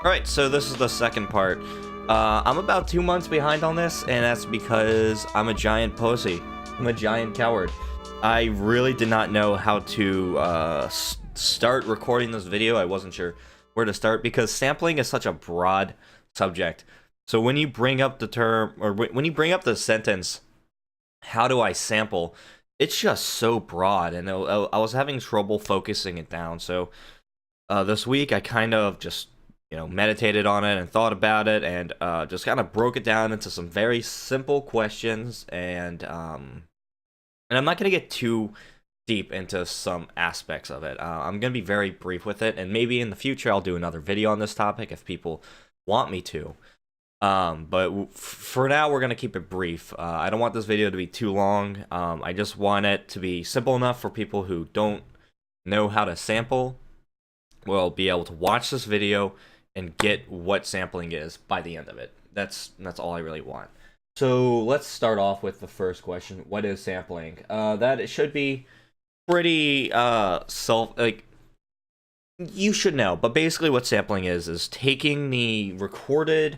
Alright, so this is the second part. I'm about 2 months behind on this, and that's because I'm a giant pussy. I'm a giant coward. I really did not know how to start recording this video. I wasn't sure where to start because sampling is such a broad subject. So when you bring up the term, or when you bring up the sentence, how do I sample? It's just so broad, and I was having trouble focusing it down. So this week I kind of just meditated on it and thought about it, and just kind of broke it down into some very simple questions, and I'm not gonna get too deep into some aspects of it. I'm gonna be very brief with it, and maybe in the future I'll do another video on this topic if people want me to. But for now, we're gonna keep it brief. I don't want this video to be too long. I just want it to be simple enough for people who don't know how to sample will be able to watch this video and get what sampling is by the end of it. That's all I really want. So let's start off with the first question. What is sampling? That it should be pretty you should know, but basically what sampling is taking the recorded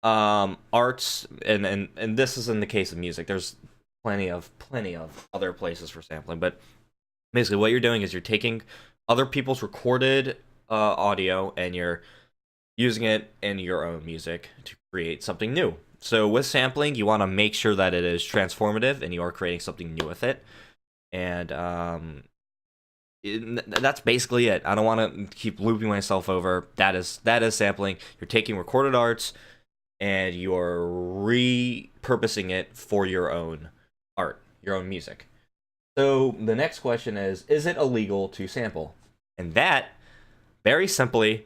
arts, and this is in the case of music. There's plenty of other places for sampling, but basically what you're doing is you're taking other people's recorded audio and you're using it in your own music to create something new. So with sampling, you want to make sure that it is transformative and you are creating something new with it. And that's basically it. I don't want to keep looping myself over. That is sampling. You're taking recorded arts and you're repurposing it for your own art, your own music. So the next question is it illegal to sample? And that, very simply,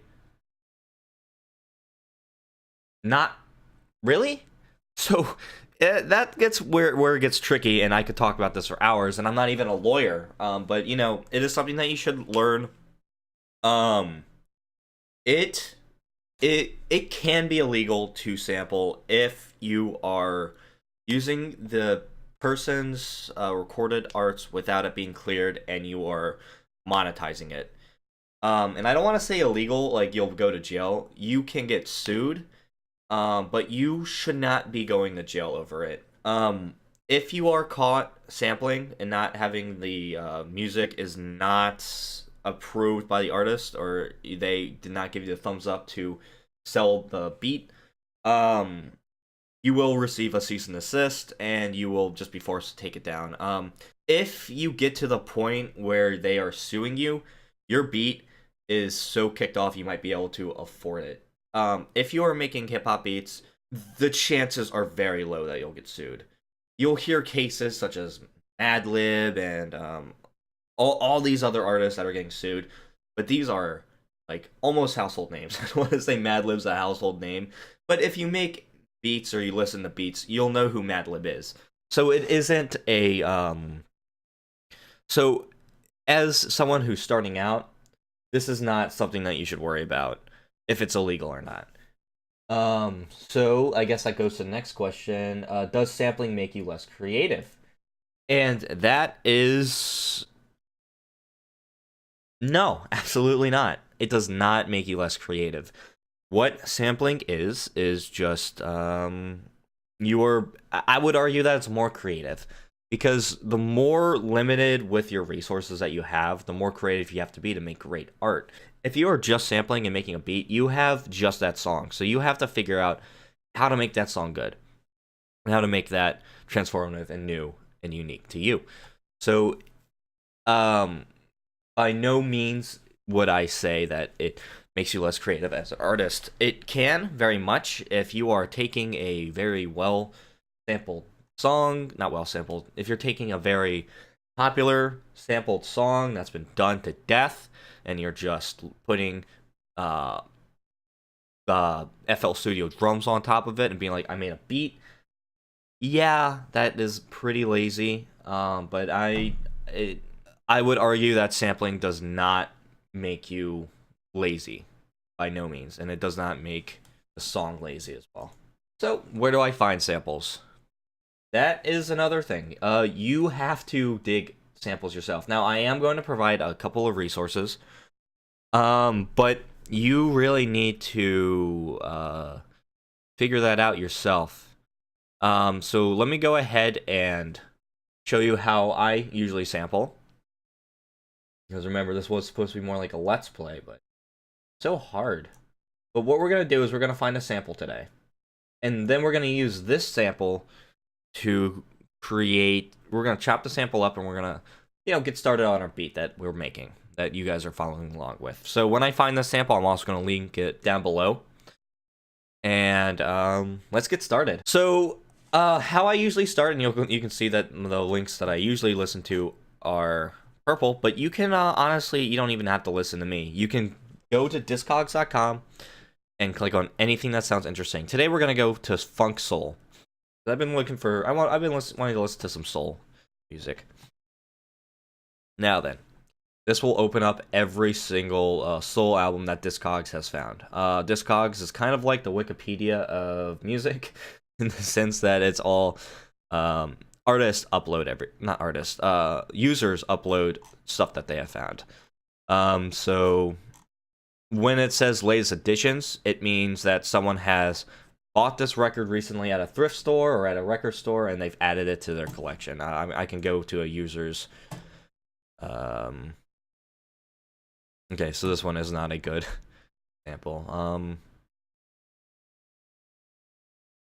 not really. So that gets where it gets tricky, and I could talk about this for hours, and I'm not even a lawyer. But it is something that you should learn. It can be illegal to sample if you are using the person's recorded arts without it being cleared and you are monetizing it. And I don't want to say illegal, like you'll go to jail. You can get sued, but you should not be going to jail over it. If you are caught sampling and not having the music is not approved by the artist, or they did not give you the thumbs up to sell the beat, you will receive a cease and desist, and you will just be forced to take it down. If you get to the point where they are suing you, your beat is so kicked off you might be able to afford it. If you are making hip-hop beats, the chances are very low that you'll get sued. You'll hear cases such as Madlib and all these other artists that are getting sued, but these are like almost household names. I don't want to say Madlib's a household name, but if you make beats or you listen to beats, you'll know who Madlib is. So it isn't a so as someone who's starting out, this is not something that you should worry about if it's illegal or not. So I guess that goes to the next question. Does sampling make you less creative? And that is no, absolutely not. It does not make you less creative. What sampling is just I would argue that it's more creative, because the more limited with your resources that you have, the more creative you have to be to make great art. If you are just sampling and making a beat, you have just that song. So you have to figure out how to make that song good and how to make that transformative and new and unique to you. So by no means would I say that it makes you less creative as an artist. It can, very much, if you are taking a very well sampled song, not well sampled, if you're taking a very popular sampled song that's been done to death and you're just putting the FL Studio drums on top of it and being like, I made a beat. Yeah, that is pretty lazy. But I would argue that sampling does not make you lazy, by no means, and it does not make the song lazy as well. So where do I find samples? That is another thing. You have to dig samples yourself. Now I am going to provide a couple of resources, but you really need to figure that out yourself. So let me go ahead and show you how I usually sample. Because remember, this was supposed to be more like a Let's Play, but so hard. But what we're going to do is we're going to find a sample today. And then we're going to use this sample to create... We're going to chop the sample up and we're going to, you know, get started on our beat that we're making, that you guys are following along with. So when I find this sample, I'm also going to link it down below. And let's get started. So how I usually start, and you can see that the links that I usually listen to are purple, but you can honestly, you don't even have to listen to me. You can go to discogs.com and click on anything that sounds interesting. Today we're gonna go to funk soul. I've been looking for, I've been wanting to listen to some soul music. Now then, this will open up every single soul album that Discogs has found. Discogs is kind of like the Wikipedia of music, in the sense that it's all artists upload users upload stuff that they have found. So when it says latest editions, it means that someone has bought this record recently at a thrift store or at a record store, and they've added it to their collection. I can go to a user's... Okay, so this one is not a good example.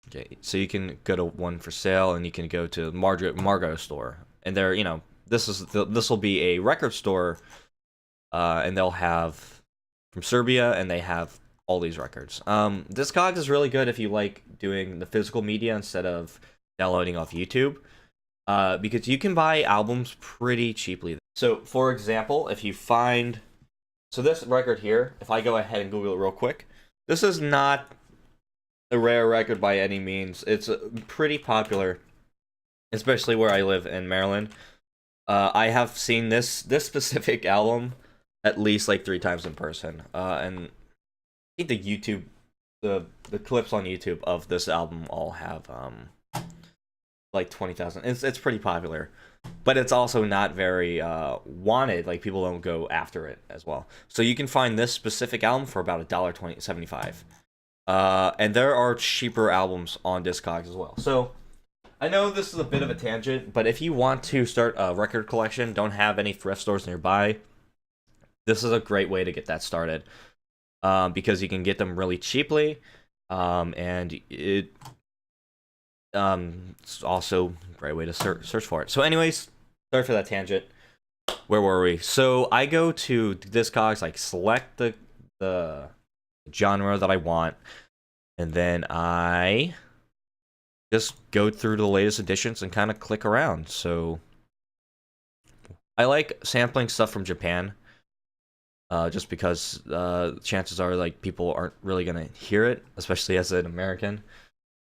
Okay, so you can go to one for sale, and you can go to Margot store, and there, you know, this will be a record store, and they'll have from Serbia, and they have all these records. Discogs is really good if you like doing the physical media instead of downloading off YouTube, because you can buy albums pretty cheaply. So, for example, if you find, so this record here, if I go ahead and Google it real quick, this is not a rare record by any means. It's pretty popular, especially where I live in Maryland. I have seen this specific album at least like 3 times in person, and I think the clips on YouTube of this album all have like 20,000. It's pretty popular, but it's also not very wanted. Like, people don't go after it as well. So you can find this specific album for about $1.75. And there are cheaper albums on Discogs as well. So I know this is a bit of a tangent, but if you want to start a record collection, don't have any thrift stores nearby, this is a great way to get that started, because you can get them really cheaply, and it's also a great way to search for it. So anyways, sorry for that tangent. Where were we? So I go to Discogs, like select the genre that I want, and then I just go through the latest editions and kind of click around. So I like sampling stuff from Japan, just because chances are, like, people aren't really gonna hear it, especially as an American.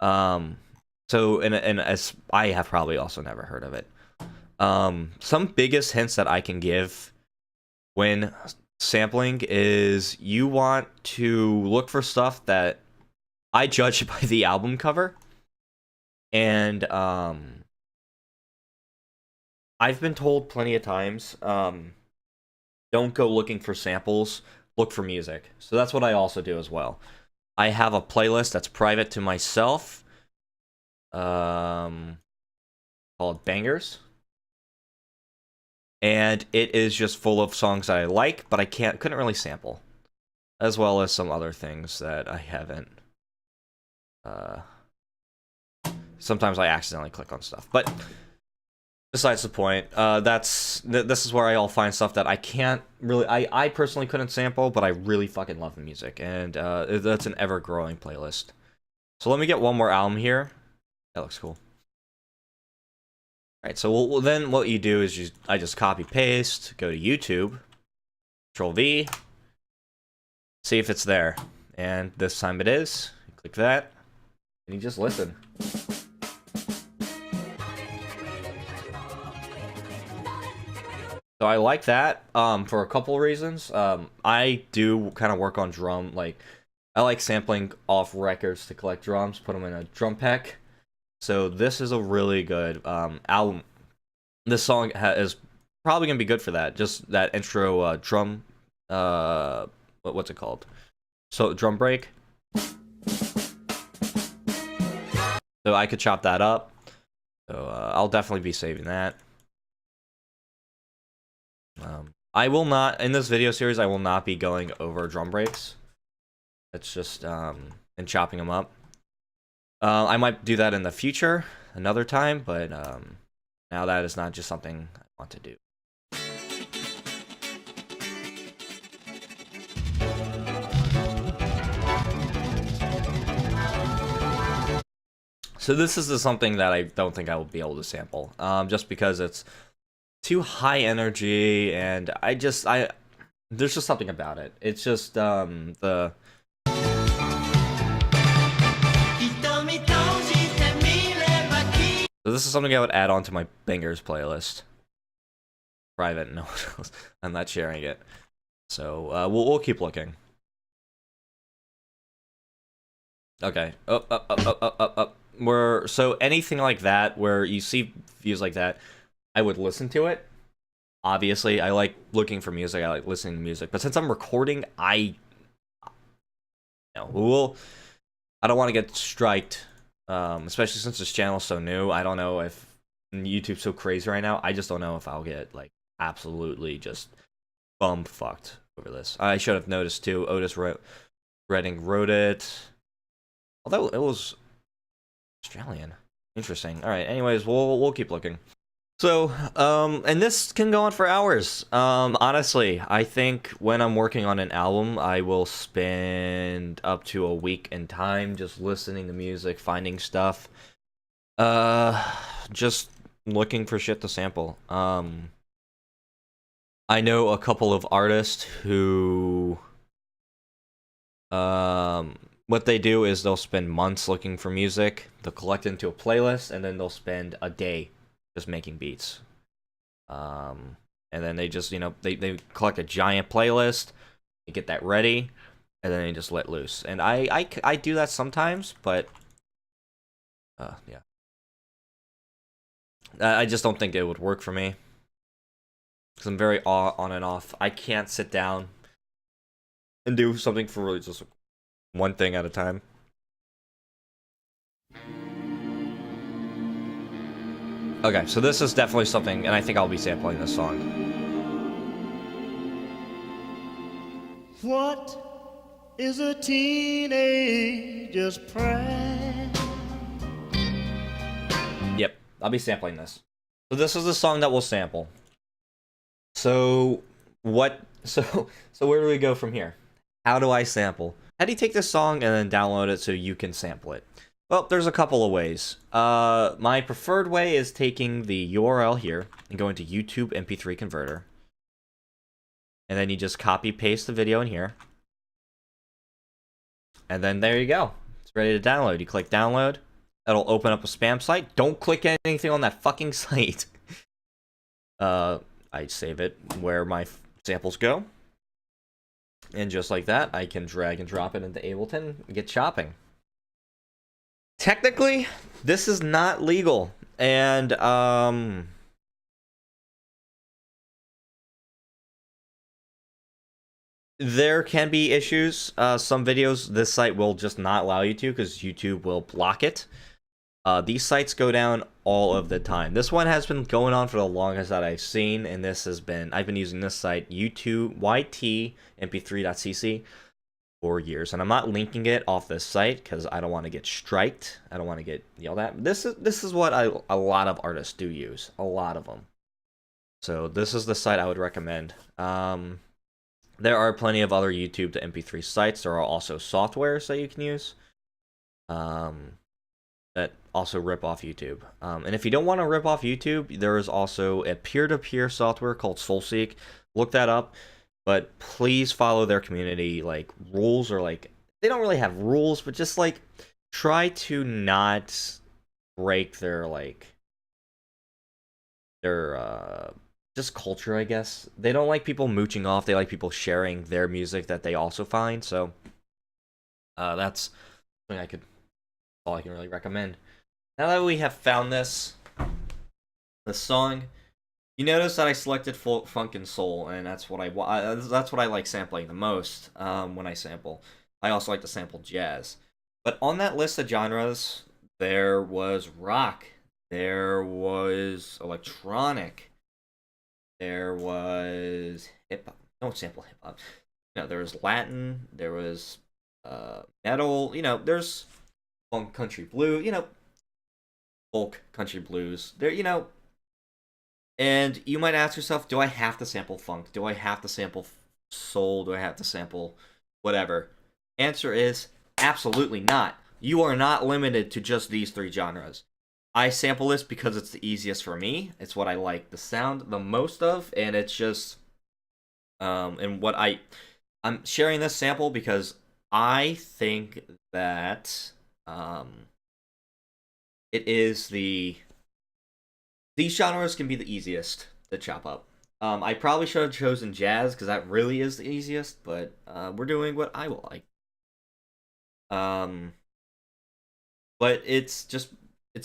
So and as I have probably also never heard of it. Some biggest hints that I can give when sampling is you want to look for stuff that I judge by the album cover, and I've been told plenty of times, don't go looking for samples, look for music. So that's what I also do as well. I have a playlist that's private to myself, called Bangers. And it is just full of songs that I like, but I couldn't really sample. As well as some other things that I haven't. Sometimes I accidentally click on stuff. But besides the point, this is where I'll find stuff that I can't really, I personally couldn't sample, but I really fucking love the music, and that's an ever-growing playlist. So let me get one more album here. That looks cool. Alright, so then what you do is I just copy paste, go to YouTube, Control V, see if it's there, and this time it is. Click that, and you just listen. So I like that for a couple reasons. I do kind of work on drum, I like sampling off records to collect drums, put them in a drum pack. So this is a really good album. This song is probably gonna be good for that. Just that intro drum what's it called? So drum break. So I could chop that up. So I'll definitely be saving that. I will not, in this video series, I will not be going over drum breaks. It's just, and chopping them up. I might do that in the future, another time, but now that is not just something I want to do. So this is something that I don't think I will be able to sample, just because it's too high energy, and there's just something about it. It's just the. So this is something I would add on to my bangers playlist. Private, no one else. I'm not sharing it. So we'll keep looking. Okay. Up. So anything like that, where you see views like that, I would listen to it. Obviously, I like looking for music. I like listening to music. But since I'm recording, I don't want to get striked. Especially since this channel is so new. I don't know if YouTube's so crazy right now. I just don't know if I'll get like absolutely just fucked over this. I should have noticed too. Otis Redding wrote it, although it was Australian. Interesting. All right. Anyways, we'll keep looking. So, and this can go on for hours. Honestly, I think when I'm working on an album, I will spend up to a week in time just listening to music, finding stuff, just looking for shit to sample. I know a couple of artists who, what they do is they'll spend months looking for music, they'll collect it into a playlist, and then they'll spend a day just making beats. And then they just, they collect a giant playlist, they get that ready, and then they just let loose. And I do that sometimes, but yeah. I just don't think it would work for me, because I'm very on and off. I can't sit down and do something for really just one thing at a time. Okay, so this is definitely something, and I think I'll be sampling this song. What is a teenager's prayer? Yep, I'll be sampling this. So this is the song that we'll sample. So what? So where do we go from here? How do I sample? How do you take this song and then download it so you can sample it? Well, there's a couple of ways. My preferred way is taking the URL here and going to YouTube MP3 converter. And then you just copy paste the video in here. And then there you go. It's ready to download. You click download. That'll open up a spam site. Don't click anything on that fucking site. I save it where my samples go. And just like that, I can drag and drop it into Ableton and get chopping. Technically, this is not legal, and there can be issues. Some videos this site will just not allow you to, because YouTube will block it. These sites go down all of the time. This one has been going on for the longest that I've seen, and I've been using this site, YouTube ytmp3.cc, for years, and I'm not linking it off this site because I don't want to get striked. I don't want to get yelled at. This is what a lot of artists do use, a lot of them. So this is the site I would recommend. There are plenty of other YouTube to MP3 sites. There are also softwares that you can use that also rip off YouTube. And if you don't want to rip off YouTube, there is also a peer-to-peer software called SoulSeek. Look that up. But please follow their community, like, rules, or, like, they don't really have rules, but just, like, try to not break their, like, their, just culture, I guess. They don't like people mooching off, they like people sharing their music that they also find, so, that's something all I can really recommend. Now that we have found this song, You notice that I selected funk and soul, and that's what that's what I like sampling the most when I sample. I also like to sample jazz. But on that list of genres, there was rock, there was electronic, there was hip hop. Don't sample hip hop. You know, there was Latin, there was metal. You know, there's funk, country, blue. You know, folk, country, blues. There, you know, and you might ask yourself, do I have to sample funk? Do I have to sample soul? Do I have to sample whatever? Answer is absolutely not. You are not limited to just these three genres. I sample this because it's the easiest for me. It's what I like the sound the most of, and it's just and what I'm sharing this sample because I think that it is these genres can be the easiest to chop up. I probably should have chosen jazz because that really is the easiest, but we're doing what I will like. But it's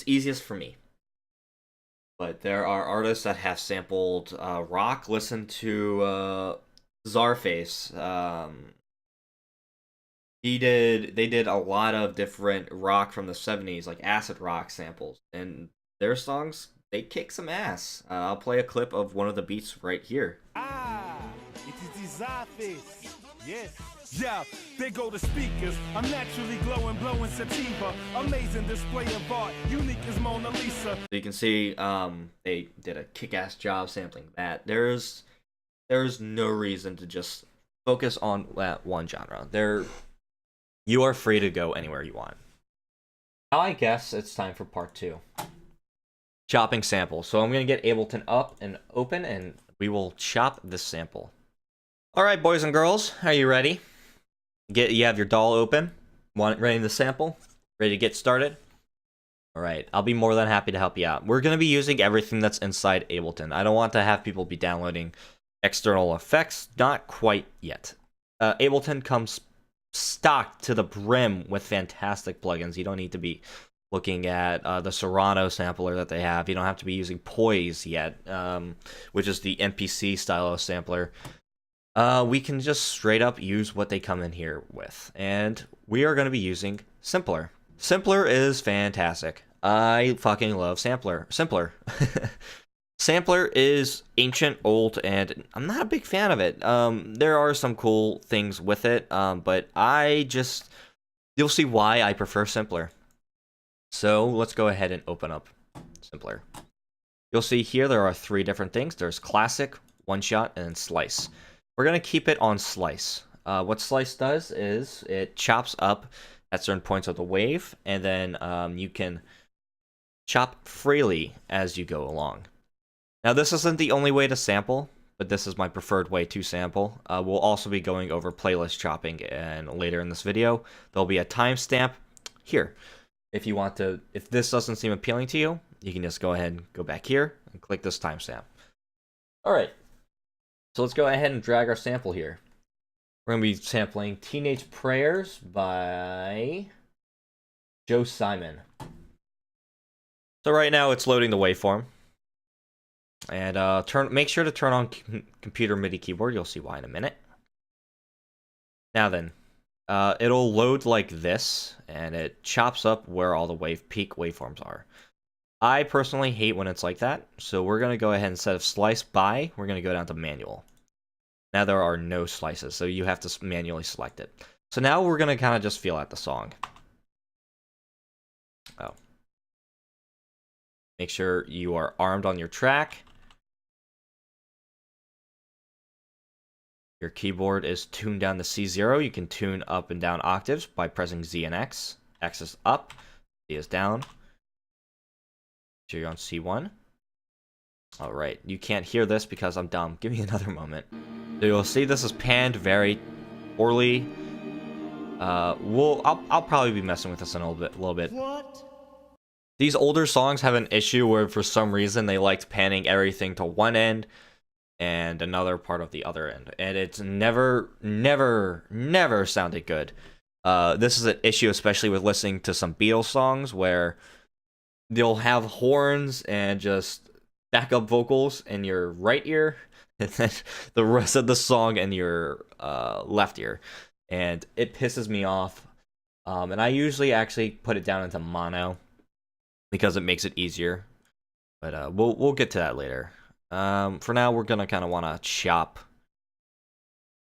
easiest for me. But there are artists that have sampled rock. Listen to Czarface. They did a lot of different rock from the 70s, like acid rock samples, and their songs they kick some ass. I'll play a clip of one of the beats right here. Ah, it is the Czarface. Yes. Yeah, they go the speakers. I'm naturally glowing, blowing sativa. Amazing display of art, unique as Mona Lisa. So you can see they did a kick-ass job sampling that. There's no reason to just focus on that one genre. You are free to go anywhere you want. Now I guess it's time for part 2. Chopping sample. So I'm going to get Ableton up and open, and we will chop this sample. Alright, boys and girls, are you ready? You have your DAW open, ready to sample, ready to get started? Alright, I'll be more than happy to help you out. We're going to be using everything that's inside Ableton. I don't want to have people be downloading external effects, not quite yet. Ableton comes stocked to the brim with fantastic plugins. You don't need to be looking at the Serrano sampler that they have. You don't have to be using Poise yet, which is the MPC style of sampler. We can just straight up use what they come in here with. And we are going to be using Simpler. Simpler is fantastic. I fucking love Simpler. Sampler is ancient, old, and I'm not a big fan of it. There are some cool things with it, but you'll see why I prefer Simpler. So let's go ahead and open up Simpler. You'll see here there are 3 different things. There's Classic, One Shot, and Slice. We're going to keep it on Slice. What Slice does is it chops up at certain points of the wave, and then you can chop freely as you go along. Now, this isn't the only way to sample, but this is my preferred way to sample. We'll also be going over playlist chopping, and later in this video, there'll be a timestamp here. If this doesn't seem appealing to you, you can just go ahead and go back here and click this timestamp. All right. So let's go ahead and drag our sample here. We're going to be sampling Teenage Prayers by Joe Simon. So right now it's loading the waveform. And make sure to turn on computer MIDI keyboard. You'll see why in a minute. Now then, it'll load like this, and it chops up where all the peak waveforms are. I personally hate when it's like that, so we're going to go ahead and instead of slice by, we're going to go down to manual. Now there are no slices, so you have to manually select it. So now we're going to kind of just feel out the song. Oh. Make sure you are armed on your track. Your keyboard is tuned down to C0. You can tune up and down octaves by pressing Z and X. X is up, Z is down. So you're on C1. Alright, you can't hear this because I'm dumb. Give me another moment. So you'll see this is panned very poorly. I'll probably be messing with this in a little bit. What? These older songs have an issue where for some reason they liked panning everything to one end and another part of the other end. And it's never sounded good. This is an issue especially with listening to some Beatles songs where they'll have horns and just backup vocals in your right ear, and then the rest of the song in your left ear, and it pisses me off. And I usually actually put it down into mono because it makes it easier. But we'll get to that later. For now, we're gonna kind of want to chop.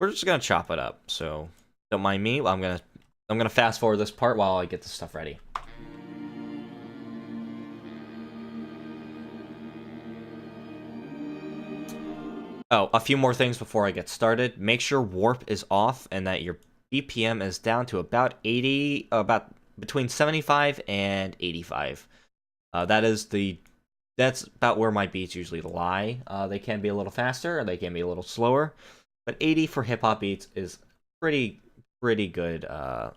We're just gonna chop it up. So don't mind me. I'm gonna fast forward this part while I get this stuff ready. Oh, a few more things before I get started. Make sure warp is off and that your BPM is down to about 80, about between 75 and 85. That's about where my beats usually lie. They can be a little faster or they can be a little slower, but 80 for hip hop beats is pretty good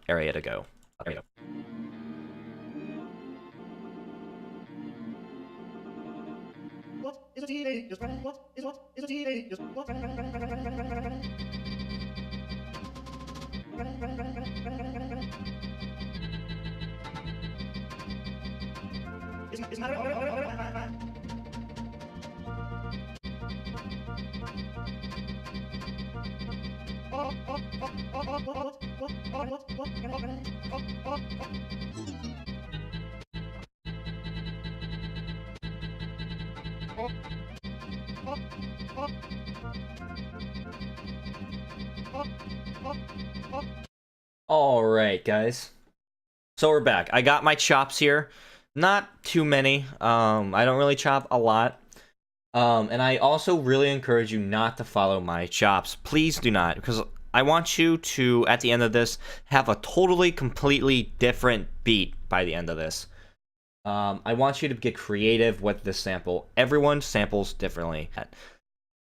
area to go. Okay. What is a teenager's brain? What is a teenager's what? Alright, guys. So we're back. I got my chops here. Not too many. I don't really chop a lot. And I also really encourage you not to follow my chops. Please do not, because I want you to, at the end of this, have a totally, completely different beat by the end of this. I want you to get creative with this sample. Everyone samples differently.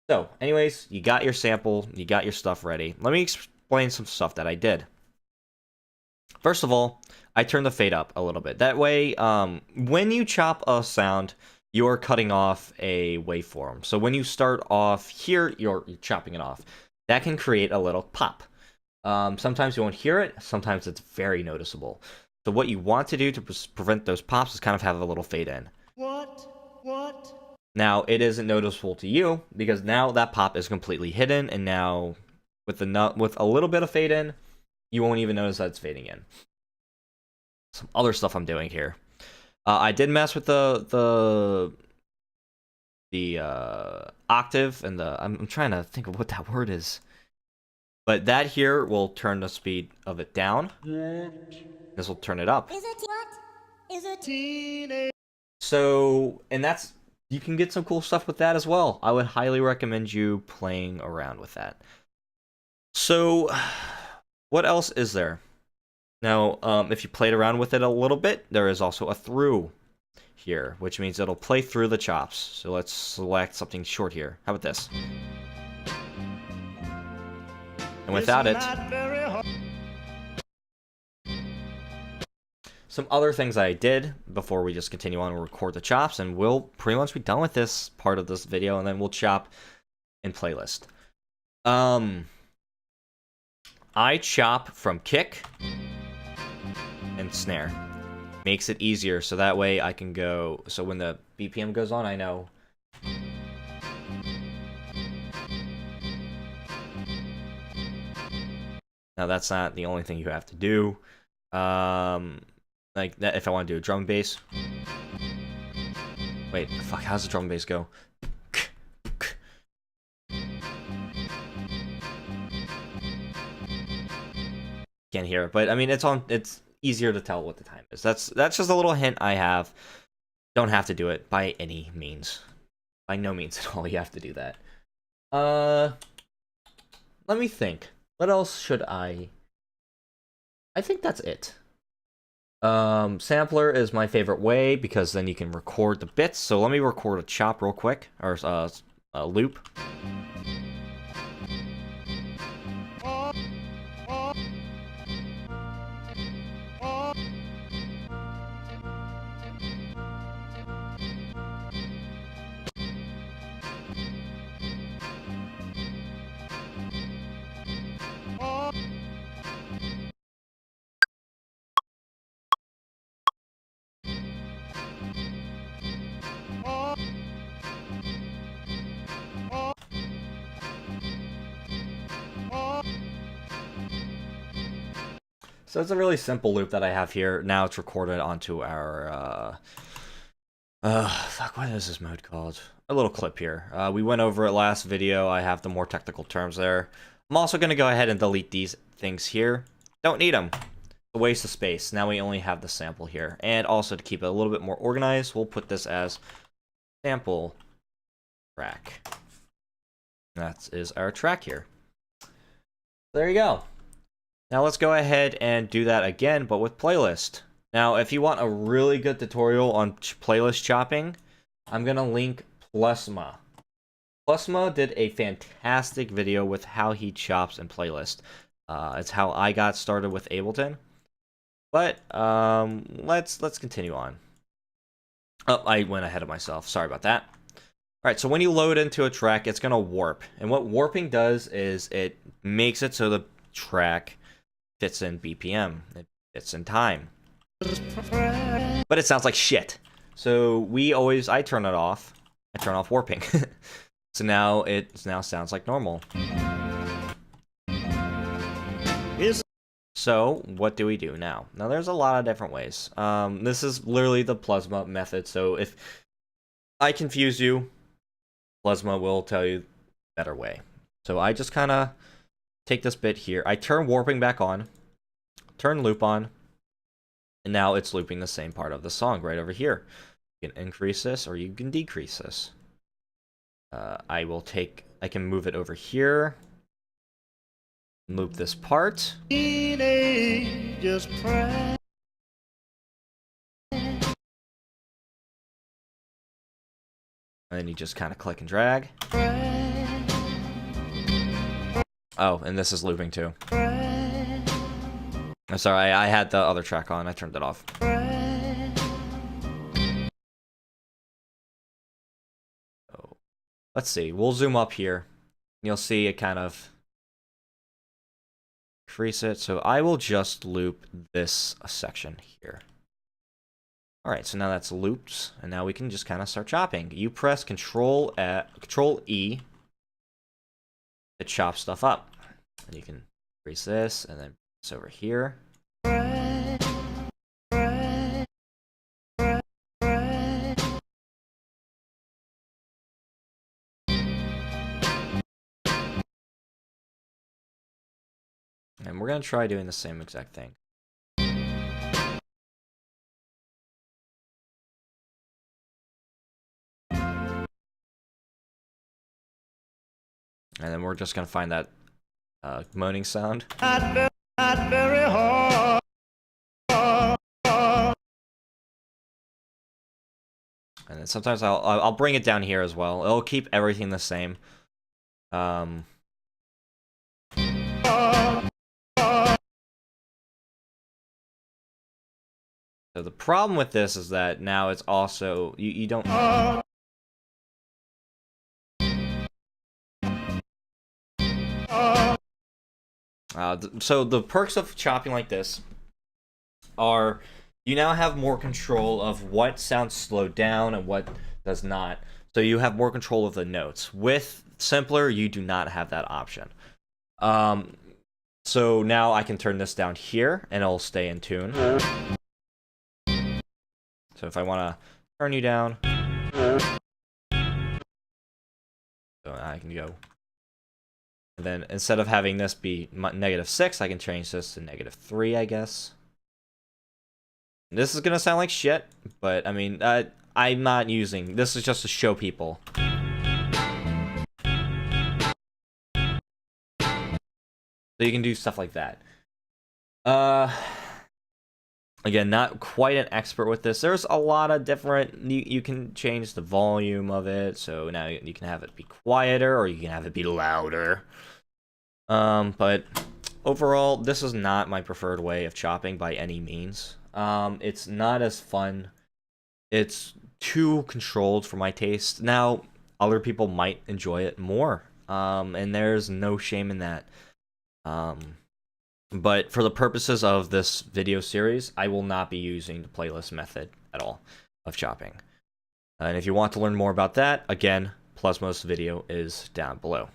So, anyways, you got your sample, you got your stuff ready. Let me explain some stuff that I did. First of all, I turned the fade up a little bit. That way, when you chop a sound, you're cutting off a waveform. So when you start off here, you're chopping it off. That can create a little pop. Sometimes you won't hear it. Sometimes it's very noticeable. So what you want to do to prevent those pops is kind of have a little fade in. What? Now, it isn't noticeable to you because now that pop is completely hidden, and now with a little bit of fade in, you won't even notice that it's fading in. Some other stuff I'm doing here. I did mess with the octave and I'm trying to think of what that word is. But that here will turn the speed of it down. This will turn it up. Is a teenage? So, and that's, you can get some cool stuff with that as well. I would highly recommend you playing around with that. So, what else is there? Now, if you played around with it a little bit, there is also a through here, which means it'll play through the chops. So let's select something short here. How about this? And without it, some other things I did before we just continue on and record the chops, and we'll pretty much be done with this part of this video, and then we'll chop in playlist. I chop from kick and snare. Makes it easier, so that way I can go, so when the BPM goes on, I know. Now that's not the only thing you have to do. Like that, if I want to do a drum and bass. Wait, fuck, how's the drum and bass go? Can't hear it, but I mean it's easier to tell what the time is. That's just a little hint I have. Don't have to do it by any means. By no means at all you have to do that. Let me think. What else should I think that's it. Sampler is my favorite way because then you can record the bits. So let me record a chop real quick, or a loop. So it's a really simple loop that I have here. Now it's recorded onto our, fuck, what is this mode called? A little clip here. We went over it last video. I have the more technical terms there. I'm also going to go ahead and delete these things here. Don't need them. A waste of space. Now we only have the sample here. And also to keep it a little bit more organized, we'll put this as sample track. That is our track here. There you go. Now let's go ahead and do that again, but with playlist. Now, if you want a really good tutorial on playlist chopping, I'm going to link Plusma. Plusma did a fantastic video with how he chops in playlist. It's how I got started with Ableton. But let's continue on. Oh, I went ahead of myself. Sorry about that. All right, so when you load into a track, it's going to warp. And what warping does is it makes it so the track fits in BPM. It fits in time. But it sounds like shit. So I turn it off. I turn off warping. So now it sounds like normal. So what do we do now? Now there's a lot of different ways. This is literally the Plusma method. So if I confuse you, Plusma will tell you a better way. So I just kind of take this bit here. I turn warping back on, turn loop on, and now it's looping the same part of the song right over here. You can increase this or you can decrease this. I can move it over here, loop this part. Teenagers cry. And then you just kind of click and drag. Oh, and this is looping too. I'm sorry, I had the other track on. I turned it off. So, let's see. We'll zoom up here. You'll see it kind of increase it. So I will just loop this section here. Alright, so now that's looped, and now we can just kind of start chopping. You press Control E to chop stuff up. And you can increase this, and then it's over here. And we're going to try doing the same exact thing. And then we're just going to find that moaning sound. Not very hard. And then sometimes I'll bring it down here as well. It'll keep everything the same. So the problem with this is that now it's also you don't. So the perks of chopping like this are you now have more control of what sounds slowed down and what does not. So you have more control of the notes. With Simpler, you do not have that option. So now I can turn this down here and it'll stay in tune. So if I want to turn you down, so I can go. And then instead of having this be -6, I can change this to -3, I guess. This is going to sound like shit, but I mean, I'm not using... This is just to show people. So you can do stuff like that. Again, not quite an expert with this. There's a lot of different... You can change the volume of it, so now you can have it be quieter, or you can have it be louder. But overall, this is not my preferred way of chopping by any means. It's not as fun. It's too controlled for my taste. Now, other people might enjoy it more, and there's no shame in that. But for the purposes of this video series, I will not be using the playlist method at all of chopping. And if you want to learn more about that, again, Plusma's video is down below.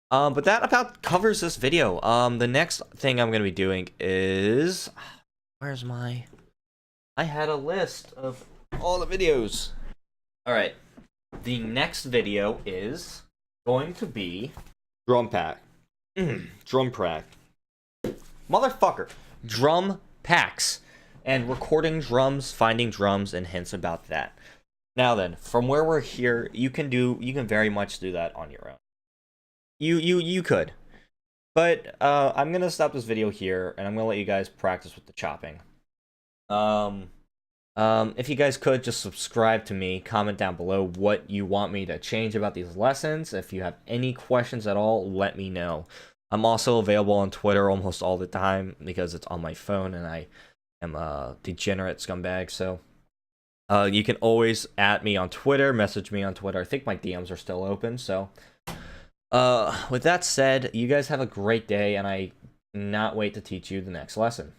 But that about covers this video. The next thing I'm gonna be doing is, where's my? I had a list of all the videos. All right, the next video is going to be drum pack, drum pack, motherfucker, drum packs, and recording drums, finding drums, and hints about that. Now then, from where we're here, you can very much do that on your own. You could, but I'm gonna stop this video here, and I'm gonna let you guys practice with the chopping. If you guys could just subscribe to me, comment down below what you want me to change about these lessons. If you have any questions at all, let me know. I'm also available on Twitter almost all the time because it's on my phone, and I am a degenerate scumbag. So you can always at me on Twitter, message me on Twitter. I think my DMs are still open. So with that said, you guys have a great day, and I cannot wait to teach you the next lesson.